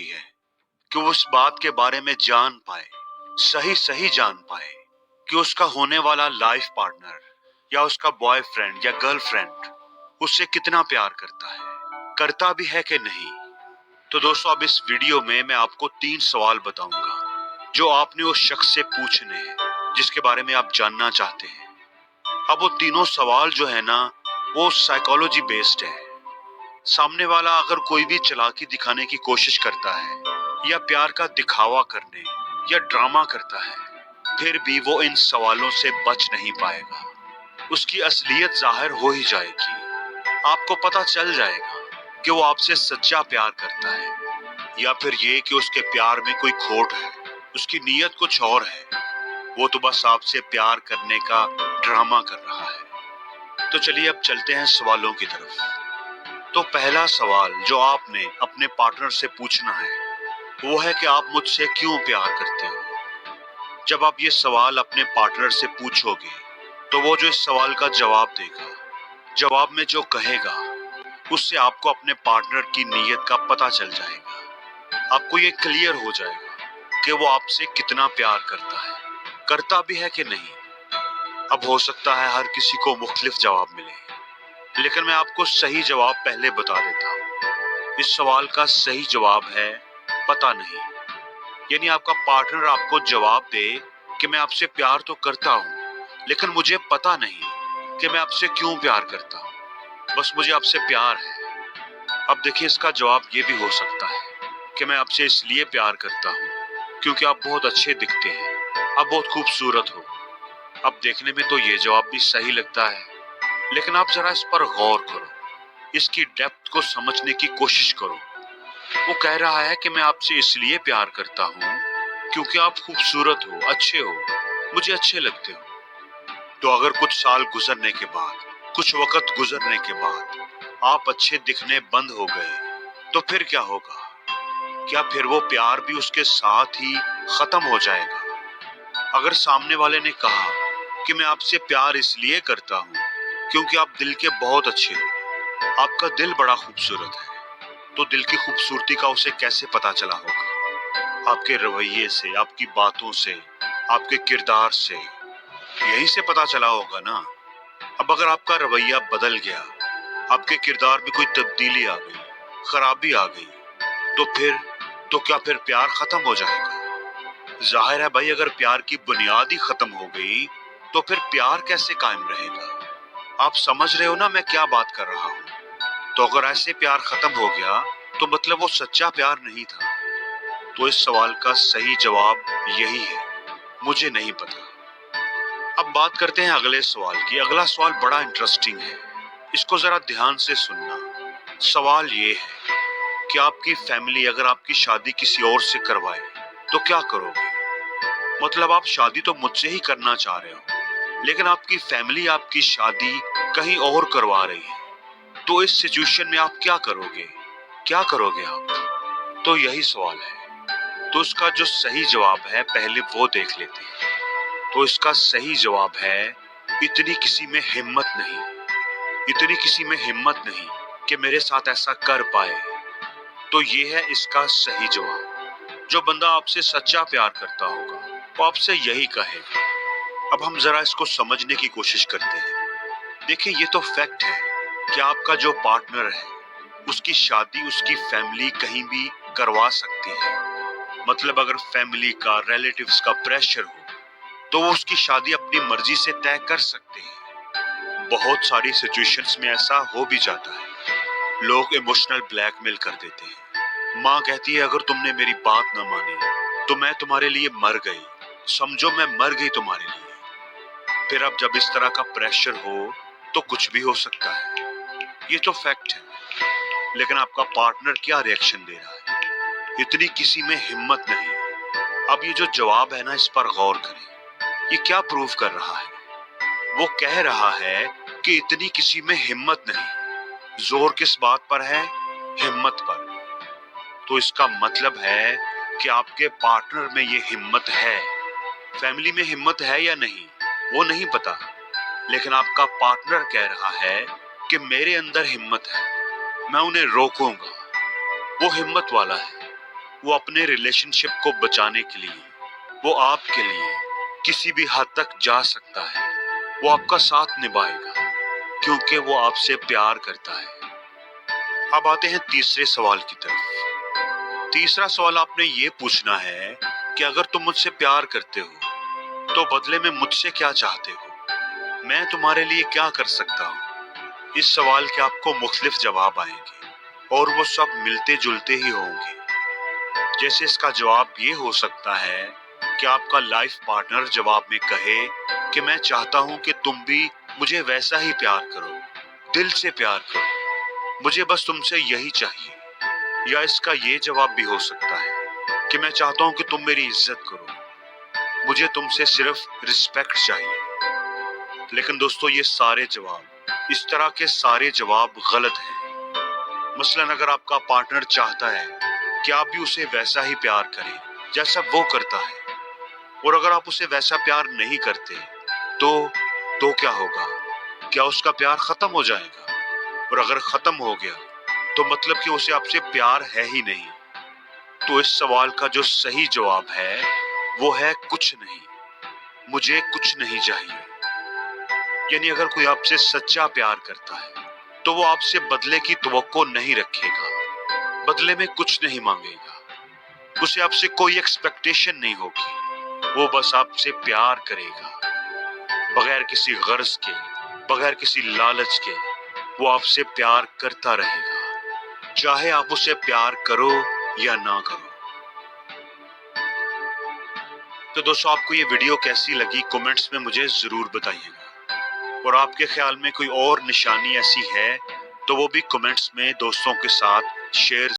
होती है कि वो उस बात के बारे में जान पाए, सही सही जान पाए कि उसका होने वाला लाइफ पार्टनर या उसका बॉयफ्रेंड या गर्लफ्रेंड उससे कितना प्यार करता भी है कि नहीं। तो दोस्तों, अब इस वीडियो में मैं आपको 3 सवाल बताऊंगा जो आपने उस शख्स से पूछने हैं जिसके बारे में आप जानना चाहते हैं। अब वो तीनों सवाल जो है ना, वो साइकोलॉजी बेस्ड है। सामने वाला अगर कोई भी चालाकी दिखाने की कोशिश करता है या प्यार का दिखावा करने या ड्रामा करता है, फिर भी वो इन सवालों से बच नहीं पाएगा। उसकी असलियत जाहिर हो ही जाएगी। आपको पता चल जाएगा कि वो आपसे सच्चा प्यार करता है या फिर ये कि उसके प्यार में कोई खोट है, उसकी नीयत कुछ और है। वो तो बस आपसे प्यार करने का ड्रामा कर रहा है। तो चलिए अब चलते हैं सवालों की तरफ। तो पहला सवाल जो आपने अपने पार्टनर से पूछना है वो है कि आप मुझसे क्यों प्यार करते हो। जब आप ये सवाल अपने पार्टनर से पूछोगे तो वो जो इस सवाल का जवाब देगा, जवाब में जो कहेगा, उससे आपको अपने पार्टनर की नीयत का पता चल जाएगा। आपको ये क्लियर हो जाएगा कि वो आपसे कितना प्यार करता भी है कि नहीं। अब हो सकता है हर किसी को मुख्तलिफ जवाब मिले, लेकिन मैं आपको सही जवाब पहले बता देता हूँ। इस सवाल का सही जवाब है पता नहीं। यानी आपका पार्टनर आपको जवाब दे कि मैं आपसे प्यार तो करता हूँ, लेकिन मुझे पता नहीं कि मैं आपसे क्यों प्यार करता हूँ, बस मुझे आपसे प्यार है। अब देखिए, इसका जवाब ये भी हो सकता है कि मैं आपसे इसलिए प्यार करता हूँ क्योंकि आप बहुत अच्छे दिखते हैं, आप बहुत खूबसूरत हो। अब देखने में तो ये जवाब भी सही लगता है, लेकिन आप जरा इस पर गौर करो, इसकी डेप्थ को समझने की कोशिश करो। वो कह रहा है कि मैं आपसे इसलिए प्यार करता हूँ क्योंकि आप खूबसूरत हो, अच्छे हो, मुझे अच्छे लगते हो। तो अगर कुछ साल गुजरने के बाद, कुछ वक्त गुजरने के बाद आप अच्छे दिखने बंद हो गए, तो फिर क्या होगा? क्या फिर वो प्यार भी उसके साथ ही खत्म हो जाएगा? अगर सामने वाले ने कहा कि मैं आपसे प्यार इसलिए करता हूँ क्योंकि आप दिल के बहुत अच्छे हो, आपका दिल बड़ा खूबसूरत है, तो दिल की खूबसूरती का उसे कैसे पता चला होगा? आपके रवैये से, आपकी बातों से, आपके किरदार से, यहीं से पता चला होगा ना। अब अगर आपका रवैया बदल गया, आपके किरदार में कोई तब्दीली आ गई, खराबी आ गई, तो क्या फिर प्यार खत्म हो जाएगा? जाहिर है भाई, अगर प्यार की बुनियाद ही खत्म हो गई तो फिर प्यार कैसे कायम रहेगा? आप समझ रहे हो ना मैं क्या बात कर रहा हूँ? तो अगर ऐसे प्यार खत्म हो गया तो मतलब वो सच्चा प्यार नहीं था। तो इस सवाल का सही जवाब यही है, मुझे नहीं पता। अब बात करते हैं अगले सवाल की। अगला सवाल बड़ा इंटरेस्टिंग है, इसको जरा ध्यान से सुनना। सवाल ये है कि आपकी फैमिली अगर आपकी शादी किसी और से करवाए तो क्या करोगे? मतलब आप शादी तो मुझसे ही करना चाह रहे हो, लेकिन आपकी फैमिली आपकी शादी कहीं और करवा रही है, तो इस सिचुएशन में आप क्या करोगे? क्या करोगे आप? तो यही सवाल है। तो इसका जो सही जवाब है पहले वो देख लेते हैं। तो इसका सही जवाब है इतनी किसी में हिम्मत नहीं, इतनी किसी में हिम्मत नहीं कि मेरे साथ ऐसा कर पाए। तो ये है इसका सही जवाब। जो बंदा आपसे सच्चा प्यार करता होगा वो आपसे यही कहेगा। अब हम जरा इसको समझने की कोशिश करते हैं। देखिए, ये तो फैक्ट है कि आपका जो पार्टनर है उसकी शादी उसकी फैमिली कहीं भी करवा सकती है। मतलब अगर फैमिली का, रिलेटिव्स का प्रेशर हो तो वो उसकी शादी अपनी मर्जी से तय कर सकते हैं। बहुत सारी सिचुएशंस में ऐसा हो भी जाता है। लोग इमोशनल ब्लैकमेल कर देते हैं। माँ कहती है अगर तुमने मेरी बात ना मानी तो मैं तुम्हारे लिए मर गई, समझो मैं मर गई तुम्हारे लिए। फिर अब जब इस तरह का प्रेशर हो तो कुछ भी हो सकता है, ये तो फैक्ट है। लेकिन आपका पार्टनर क्या रिएक्शन दे रहा है? इतनी किसी में हिम्मत नहीं। अब ये जो जवाब है ना, इस पर गौर करें। ये क्या प्रूव कर रहा है? वो कह रहा है कि इतनी किसी में हिम्मत नहीं। जोर किस बात पर है? हिम्मत पर। तो इसका मतलब है कि आपके पार्टनर में ये हिम्मत है। फैमिली में हिम्मत है या नहीं वो नहीं पता, लेकिन आपका पार्टनर कह रहा है कि मेरे अंदर हिम्मत है, मैं उन्हें रोकूंगा। वो हिम्मत वाला है। वो अपने रिलेशनशिप को बचाने के लिए, वो आपके लिए किसी भी हद तक जा सकता है। वो आपका साथ निभाएगा क्योंकि वो आपसे प्यार करता है। अब आते हैं तीसरे सवाल की तरफ। तीसरा सवाल आपने ये पूछना है कि अगर तुम मुझसे प्यार करते हो तो बदले में मुझसे क्या चाहते हो, मैं तुम्हारे लिए क्या कर सकता हूँ। इस सवाल के आपको मुख्तलिफ जवाब आएंगे और वो सब मिलते जुलते ही होंगे। जैसे इसका जवाब ये हो सकता है कि आपका लाइफ पार्टनर जवाब में कहे कि मैं चाहता हूं कि तुम भी मुझे वैसा ही प्यार करो, दिल से प्यार करो, मुझे बस तुमसे यही चाहिए। या इसका ये जवाब भी हो सकता है कि मैं चाहता हूं कि तुम मेरी इज्जत करो, मुझे तुमसे सिर्फ रिस्पेक्ट चाहिए। लेकिन दोस्तों, ये सारे जवाब, इस तरह के सारे जवाब गलत हैं। मसलन अगर आपका पार्टनर चाहता है कि आप भी उसे वैसा ही प्यार करें जैसा वो करता है, और अगर आप उसे वैसा प्यार नहीं करते तो क्या होगा? क्या उसका प्यार खत्म हो जाएगा? और अगर खत्म हो गया तो मतलब कि उसे आपसे प्यार है ही नहीं। तो इस सवाल का जो सही जवाब है वो है कुछ नहीं, मुझे कुछ नहीं चाहिए। यानी अगर कोई आपसे सच्चा प्यार करता है तो वो आपसे बदले की तवक्को नहीं रखेगा, बदले में कुछ नहीं मांगेगा, उसे आपसे कोई एक्सपेक्टेशन नहीं होगी। वो बस आपसे प्यार करेगा, बगैर किसी गर्ज के, बगैर किसी लालच के। वो आपसे प्यार करता रहेगा, चाहे आप उसे प्यार करो या ना करो। तो दोस्तों, आपको ये वीडियो कैसी लगी कमेंट्स में मुझे जरूर बताइएगा, और आपके ख्याल में कोई और निशानी ऐसी है तो वो भी कमेंट्स में दोस्तों के साथ शेयर